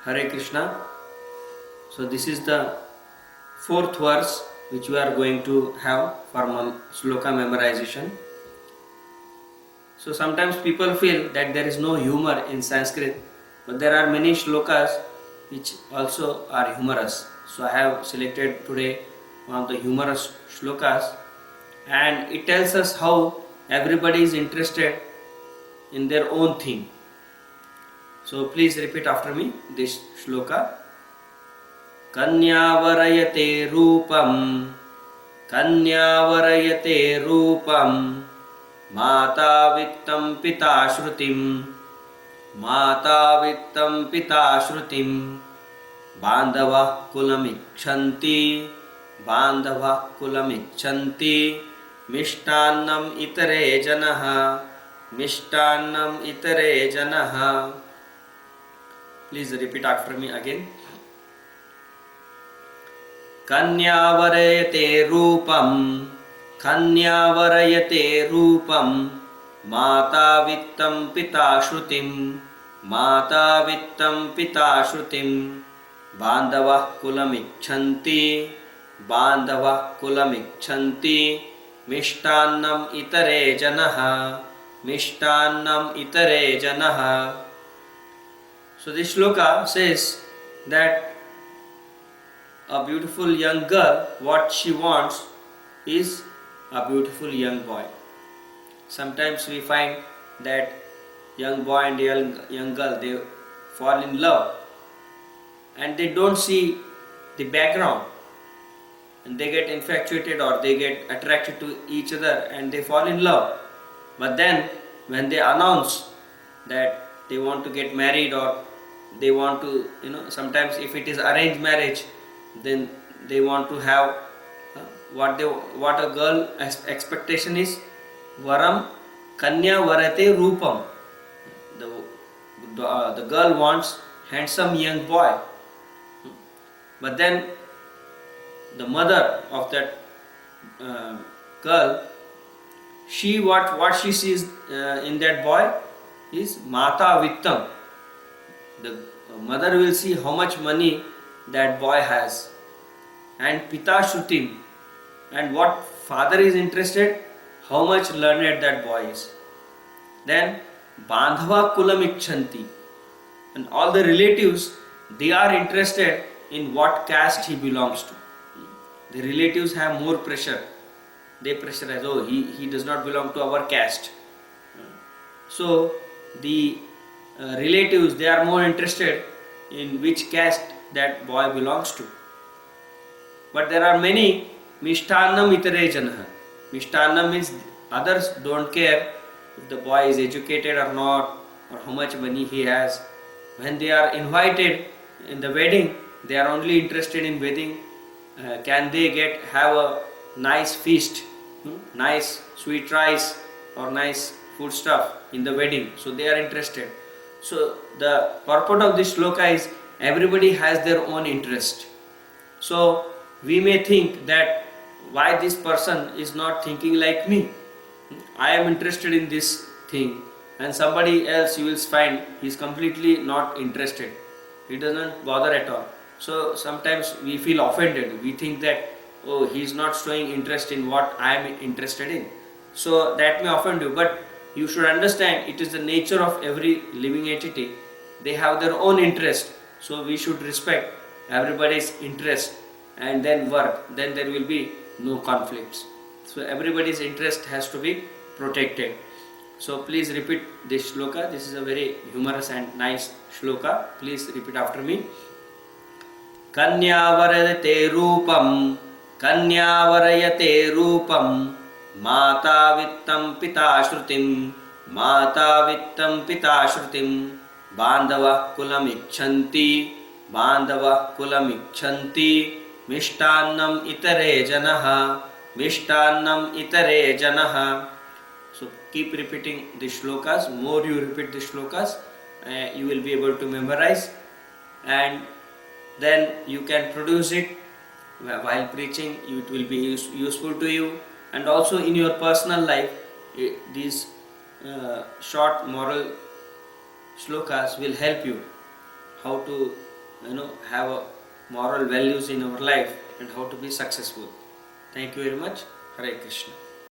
Hare Krishna. So this is the fourth verse which we are going to have for sloka memorization. So sometimes people feel that there is no humor in Sanskrit, but there are many shlokas which also are humorous. So I have selected today one of the humorous shlokas, and it tells us how everybody is interested in their own thing. So please repeat after me this shloka. कन्यावरयते रूपं कन्यावरयते रूपं माता वित्तं पिता श्रुतिं माता वित्तं पिता श्रुतिं बान्धवः कुलमिच्छन्ति बान्धवः कुलमिच्छन्ति मिष्टान्नम् इतरे जनः मिष्टान्नम् इतरे जनः. Please repeat after me again. कन्यावरयते रूपं कन्यावरयते रूपं माता वित्तं पिता श्रुतिं माता वित्तं पिता श्रुतिं बान्धवः कुलमिच्छन्ति बान्धवः कुलमिच्छन्ति मिष्टान्नम् इतरे जनः मिष्टान्नम् इतरे जनः. So this shloka says that a beautiful young girl, what she wants is a beautiful young boy. Sometimes we find that young boy and young girl, they fall in love and they don't see the background, and they get infatuated or they get attracted to each other and they fall in love. But then when they announce that they want to get married, or they want to, sometimes if it is arranged marriage, then they want to have what a girl expectation is, varam kanya varate roopam. The girl wants handsome young boy, but then the mother of that girl, she what she sees in that boy is mata vittam. The mother will see how much money that boy has, and pita shrutim, and what father is interested, how much learned that boy is. Then bandhava kulam icchanti, and all the relatives, they are interested in what caste he belongs to. The relatives have more pressure. They pressurize, oh, he does not belong to our caste. So the relatives, they are more interested in which caste that boy belongs to. But there are many mishtannam itare janah. Mishtannam means others don't care if the boy is educated or not, or how much money he has. When they are invited in the wedding, they are only interested in wedding. Can they have a nice feast, nice sweet rice or nice food stuff in the wedding? So they are interested. So the purport of this shloka is everybody has their own interest. So we may think that why this person is not thinking like me. I am interested in this thing, and somebody else you will find he is completely not interested. He doesn't bother at all. So sometimes we feel offended. We think that, oh, he is not showing interest in what I am interested in. So that may offend you, but you should understand it is the nature of every living entity. They have their own interest. So we should respect everybody's interest and then work. Then there will be no conflicts. So everybody's interest has to be protected. So please repeat this shloka. This is a very humorous and nice shloka. Please repeat after me. Kanyavarayate roopam Kanyavarayate roopam माता वित्तं पिता श्रुतिं माता वित्तं पिता श्रुतिं बान्धवः कुलमिच्छन्ति बान्धवः कुलमिच्छन्ति मिष्टान्नम् इतरे जनः मिष्टान्नम् इतरे जनः. So keep repeating the shlokas. More you repeat the shlokas, you will be able to memorize, and then you can produce it while preaching. It will be useful to you. And also in your personal life, these short moral shlokas will help you how to have a moral values in our life and how to be successful. Thank you very much. Hare Krishna.